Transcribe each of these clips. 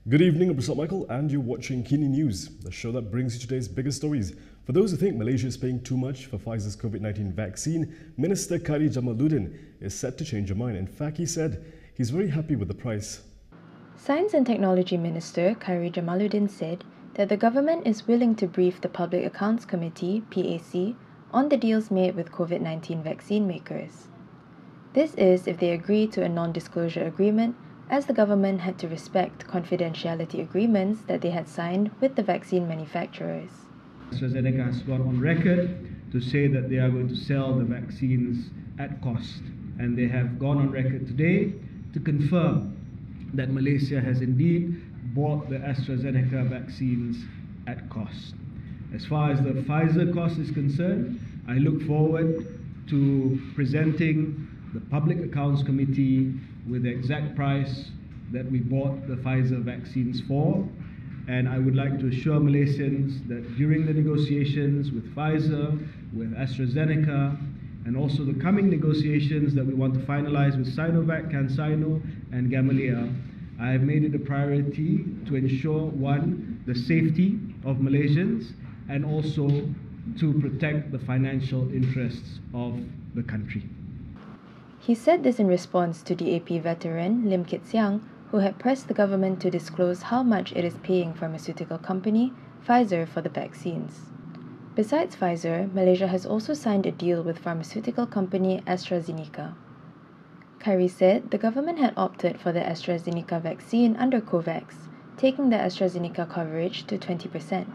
Good evening, I'm Prasad Michael and you're watching Kini News, the show that brings you today's biggest stories. For those who think Malaysia is paying too much for Pfizer's COVID-19 vaccine, Minister Khairy Jamaluddin is set to change her mind. In fact, he said he's very happy with the price. Science and Technology Minister Khairy Jamaluddin said that the government is willing to brief the Public Accounts Committee, PAC, on the deals made with COVID-19 vaccine makers. This is if they agree to a non-disclosure agreement, as the government had to respect confidentiality agreements that they had signed with the vaccine manufacturers. AstraZeneca has gone on record to say that they are going to sell the vaccines at cost, and they have gone on record today to confirm that Malaysia has indeed bought the AstraZeneca vaccines at cost. As far as the Pfizer cost is concerned, I look forward to presenting the Public Accounts Committee with the exact price that we bought the Pfizer vaccines for. And I would like to assure Malaysians that during the negotiations with Pfizer, with AstraZeneca, and also the coming negotiations that we want to finalize with Sinovac, CanSino, and Gamaleya, I have made it a priority to ensure, one, the safety of Malaysians, and also to protect the financial interests of the country. He said this in response to DAP veteran Lim Guan Eng, who had pressed the government to disclose how much it is paying pharmaceutical company Pfizer for the vaccines. Besides Pfizer, Malaysia has also signed a deal with pharmaceutical company AstraZeneca. Khairy said the government had opted for the AstraZeneca vaccine under COVAX, taking the AstraZeneca coverage to 20%.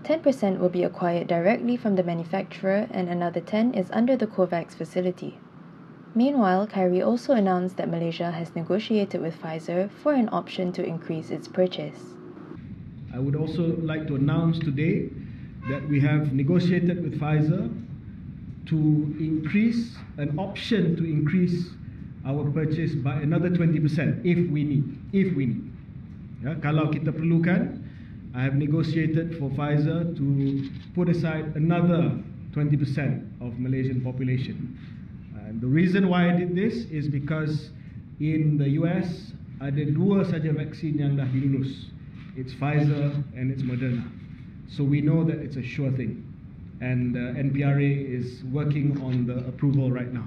10% will be acquired directly from the manufacturer and another 10% is under the COVAX facility. Meanwhile, Khairy also announced that Malaysia has negotiated with Pfizer for an option to increase its purchase. I would also like to announce today that we have negotiated with Pfizer to increase an option to increase our purchase by another 20% if we need. Ya, kalau kita perlukan, I have negotiated for Pfizer to put aside another 20% of Malaysian population. And the reason why I did this is because in the US ada dua saja vaksin yang dah dilulus. It's Pfizer and it's Moderna. So we know that it's a sure thing. And NPRA is working on the approval right now.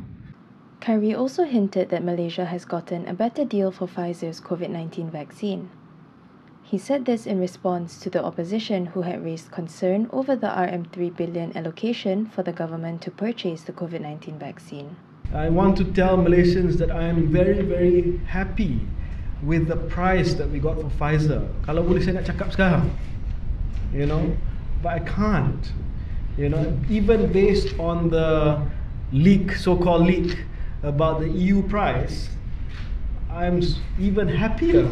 Khairy also hinted that Malaysia has gotten a better deal for Pfizer's COVID-19 vaccine. He said this in response to the opposition who had raised concern over the RM3 billion allocation for the government to purchase the COVID-19 vaccine. I want to tell Malaysians that I am very, very happy with the price that we got for Pfizer. Kalau boleh saya nak cakap sekarang, but I can't. Even based on the so-called leak about the EU price, I'm even happier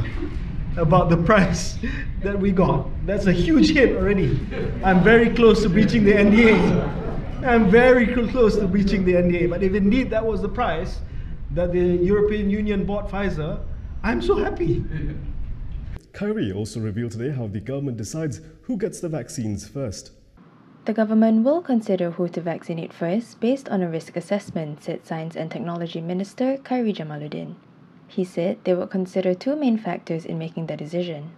about the price that we got. That's a huge hit already. I'm very close to breaching the NDA. I'm very close to breaching the NDA. But if indeed that was the price that the European Union bought Pfizer, I'm so happy. Khairy also revealed today how the government decides who gets the vaccines first. The government will consider who to vaccinate first based on a risk assessment, said Science and Technology Minister Khairy Jamaluddin. He said they will consider two main factors in making the decision.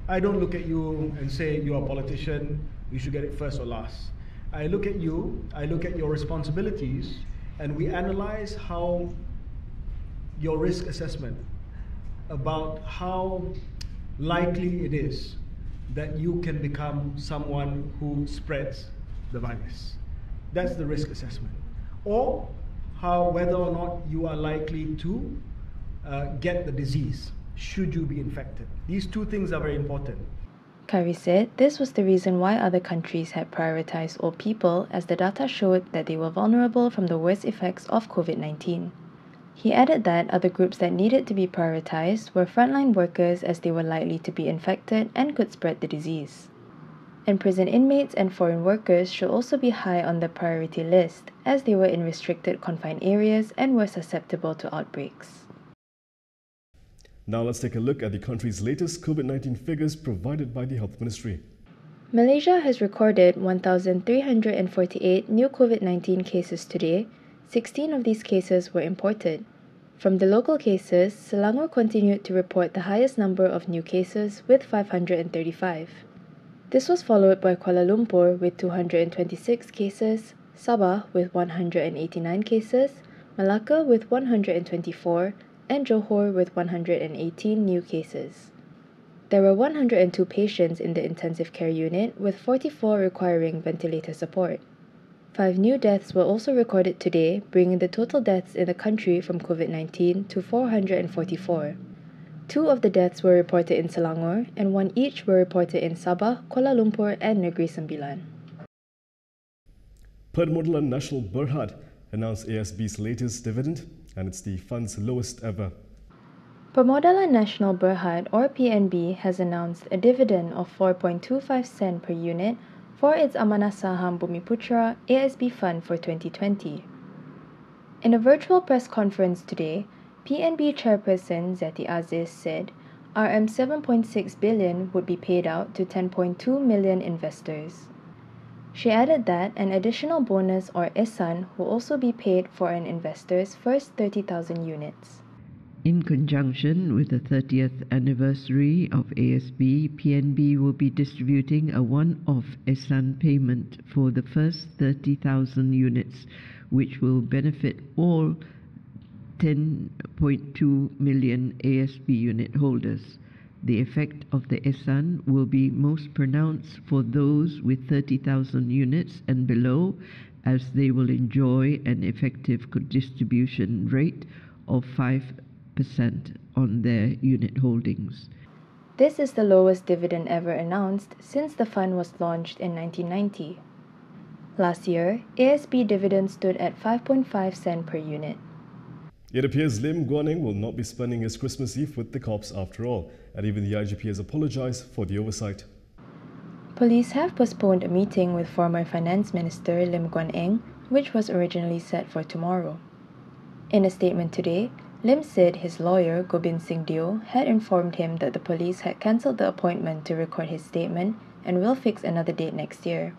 I don't look at you and say you're a politician, you should get it first or last. I look at you, I look at your responsibilities, and we analyze how your risk assessment about how likely it is that you can become someone who spreads the virus. That's the risk assessment. Or whether or not you are likely to get the disease, should you be infected. These two things are very important. Khairy said this was the reason why other countries had prioritized old people, as the data showed that they were vulnerable from the worst effects of COVID-19. He added that other groups that needed to be prioritized were frontline workers, as they were likely to be infected and could spread the disease. And prison inmates and foreign workers should also be high on the priority list, as they were in restricted confined areas and were susceptible to outbreaks. Now let's take a look at the country's latest COVID-19 figures provided by the Health Ministry. Malaysia has recorded 1,348 new COVID-19 cases today. 16 of these cases were imported. From the local cases, Selangor continued to report the highest number of new cases with 535. This was followed by Kuala Lumpur with 226 cases, Sabah with 189 cases, Malacca with 124, and Johor with 118 new cases. There were 102 patients in the intensive care unit, with 44 requiring ventilator support. 5 new deaths were also recorded today, bringing the total deaths in the country from COVID-19 to 444. 2 of the deaths were reported in Selangor, and 1 each were reported in Sabah, Kuala Lumpur, and Negeri Sembilan. Permodalan Nasional Berhad announced ASB's latest dividend, and it's the fund's lowest ever. Permodalan Nasional Berhad, or PNB, has announced a dividend of 4.25 sen per unit for its Amanah Saham Bumiputra ASB fund for 2020. In a virtual press conference today, PNB Chairperson Zati Aziz said Rm 7.6 billion would be paid out to 10.2 million investors. She added that an additional bonus or ihsan will also be paid for an investor's first 30,000 units. In conjunction with the 30th anniversary of ASB, PNB will be distributing a one-off ihsan payment for the first 30,000 units, which will benefit all 10.2 million ASB unit holders. The effect of the ihsan will be most pronounced for those with 30,000 units and below, as they will enjoy an effective distribution rate of 5% on their unit holdings. This is the lowest dividend ever announced since the fund was launched in 1990. Last year, ASB dividend stood at 5.5 sen per unit. It appears Lim Guan Eng will not be spending his Christmas Eve with the cops after all, and even the IGP has apologized for the oversight. Police have postponed a meeting with former Finance Minister Lim Guan Eng, which was originally set for tomorrow. In a statement today, Lim said his lawyer, Gobind Singh Deo, had informed him that the police had cancelled the appointment to record his statement and will fix another date next year.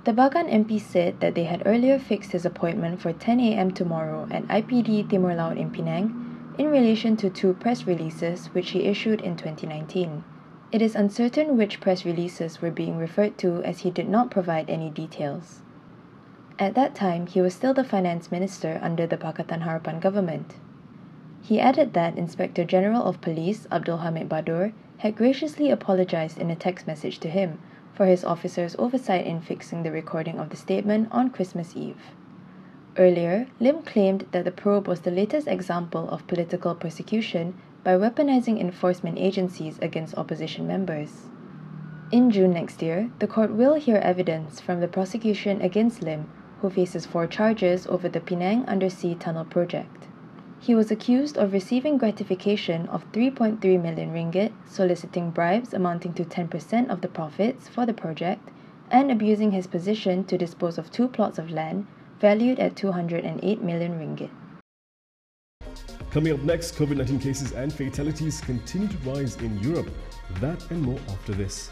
The Bagan MP said that they had earlier fixed his appointment for 10 a.m. tomorrow at IPD Timur Laut in Penang in relation to 2 press releases which he issued in 2019. It is uncertain which press releases were being referred to, as he did not provide any details. At that time, he was still the Finance Minister under the Pakatan Harapan government. He added that Inspector General of Police Abdul Hamid Badur had graciously apologized in a text message to him for his officer's oversight in fixing the recording of the statement on Christmas Eve. Earlier, Lim claimed that the probe was the latest example of political persecution by weaponizing enforcement agencies against opposition members. In June next year, the court will hear evidence from the prosecution against Lim, who faces 4 charges over the Penang Undersea Tunnel project. He was accused of receiving gratification of 3.3 million ringgit, soliciting bribes amounting to 10% of the profits for the project, and abusing his position to dispose of 2 plots of land valued at 208 million ringgit. Coming up next, COVID-19 cases and fatalities continue to rise in Europe. That and more after this.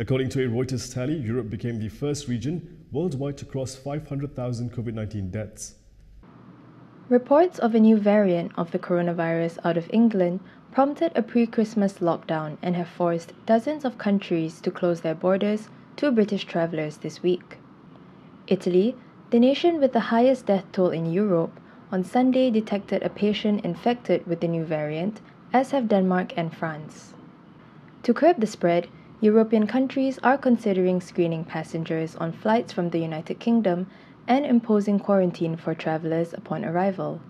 According to a Reuters tally, Europe became the first region worldwide to cross 500,000 COVID-19 deaths. Reports of a new variant of the coronavirus out of England prompted a pre-Christmas lockdown and have forced dozens of countries to close their borders to British travellers this week. Italy, the nation with the highest death toll in Europe, on Sunday detected a patient infected with the new variant, as have Denmark and France. To curb the spread, European countries are considering screening passengers on flights from the United Kingdom and imposing quarantine for travellers upon arrival.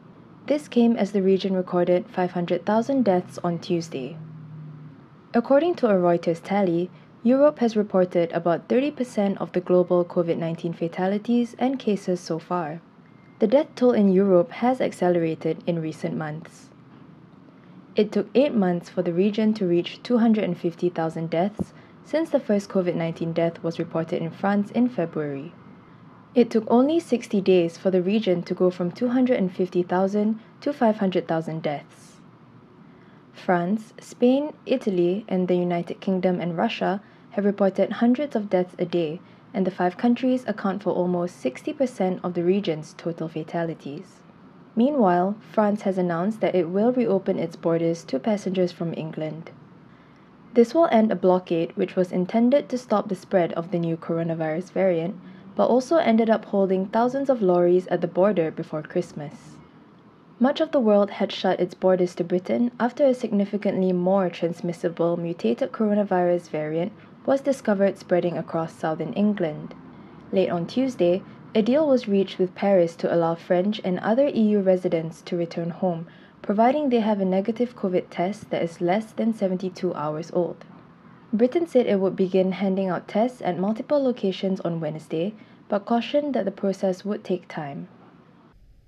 This came as the region recorded 500,000 deaths on Tuesday. According to a Reuters tally, Europe has reported about 30% of the global COVID-19 fatalities and cases so far. The death toll in Europe has accelerated in recent months. It took 8 months for the region to reach 250,000 deaths since the first COVID-19 death was reported in France in February. It took only 60 days for the region to go from 250,000 to 500,000 deaths. France, Spain, Italy, and the United Kingdom and Russia have reported hundreds of deaths a day, and the 5 countries account for almost 60% of the region's total fatalities. Meanwhile, France has announced that it will reopen its borders to passengers from England. This will end a blockade which was intended to stop the spread of the new coronavirus variant, but also ended up holding thousands of lorries at the border before Christmas. Much of the world had shut its borders to Britain after a significantly more transmissible mutated coronavirus variant was discovered spreading across southern England. Late on Tuesday, a deal was reached with Paris to allow French and other EU residents to return home, providing they have a negative COVID test that is less than 72 hours old. Britain said it would begin handing out tests at multiple locations on Wednesday, but cautioned that the process would take time.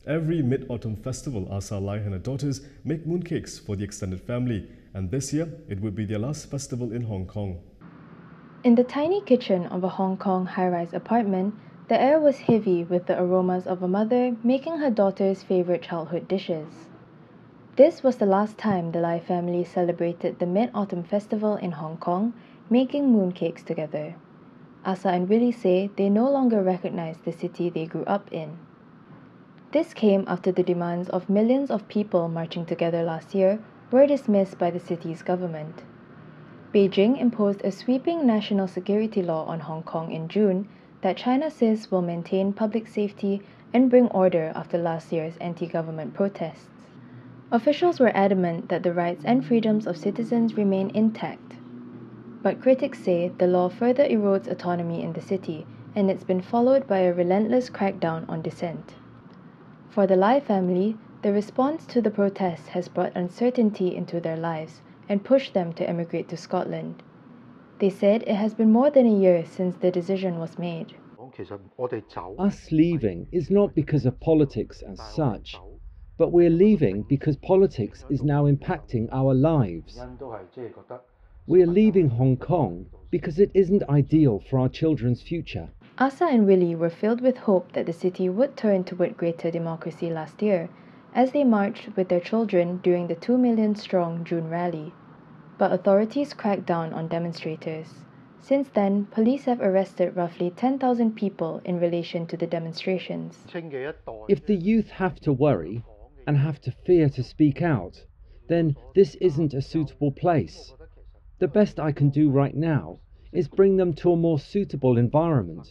Every Mid-Autumn festival, Asa Lai and her daughters make mooncakes for the extended family, and this year it would be their last festival in Hong Kong. In the tiny kitchen of a Hong Kong high-rise apartment, the air was heavy with the aromas of a mother making her daughter's favourite childhood dishes. This was the last time the Lai family celebrated the Mid-Autumn Festival in Hong Kong, making mooncakes together. Asa and Willie say they no longer recognize the city they grew up in. This came after the demands of millions of people marching together last year were dismissed by the city's government. Beijing imposed a sweeping national security law on Hong Kong in June that China says will maintain public safety and bring order after last year's anti-government protests. Officials were adamant that the rights and freedoms of citizens remain intact. But critics say the law further erodes autonomy in the city, and it's been followed by a relentless crackdown on dissent. For the Lai family, the response to the protests has brought uncertainty into their lives and pushed them to emigrate to Scotland. They said it has been more than a year since the decision was made. Us leaving is not because of politics as such, but we're leaving because politics is now impacting our lives. We're leaving Hong Kong because it isn't ideal for our children's future. Asa and Willie were filled with hope that the city would turn toward greater democracy last year, as they marched with their children during the 2 million-strong June rally. But authorities cracked down on demonstrators. Since then, police have arrested roughly 10,000 people in relation to the demonstrations. If the youth have to worry and have to fear to speak out, then this isn't a suitable place. The best I can do right now is bring them to a more suitable environment.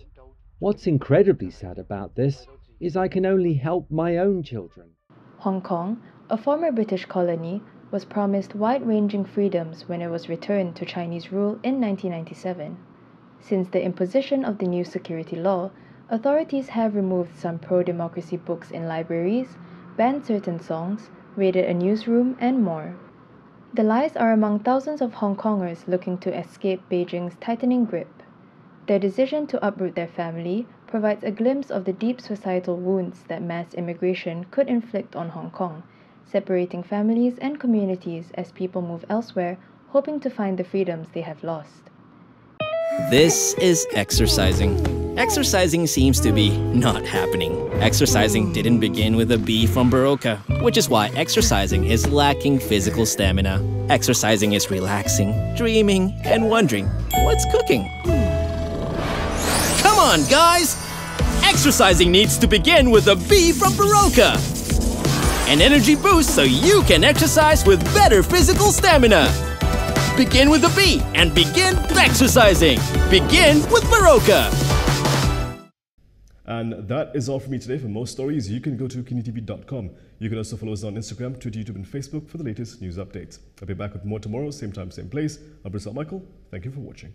What's incredibly sad about this is I can only help my own children. Hong Kong, a former British colony, was promised wide-ranging freedoms when it was returned to Chinese rule in 1997. Since the imposition of the new security law, authorities have removed some pro-democracy books in libraries, banned certain songs, raided a newsroom, and more. The Lais are among thousands of Hong Kongers looking to escape Beijing's tightening grip. Their decision to uproot their family provides a glimpse of the deep societal wounds that mass immigration could inflict on Hong Kong, separating families and communities as people move elsewhere, hoping to find the freedoms they have lost. This is exercising. Exercising seems to be not happening. Exercising didn't begin with a B from Baroka, which is why exercising is lacking physical stamina. Exercising is relaxing, dreaming, and wondering what's cooking. Come on, guys! Exercising needs to begin with a B from Baroka. An energy boost so you can exercise with better physical stamina. Begin with a B and begin exercising. Begin with Baroka. And that is all from me today. For more stories, you can go to KiniTV.com. You can also follow us on Instagram, Twitter, YouTube, and Facebook for the latest news updates. I'll be back with more tomorrow, same time, same place. I'm Michael. Thank you for watching.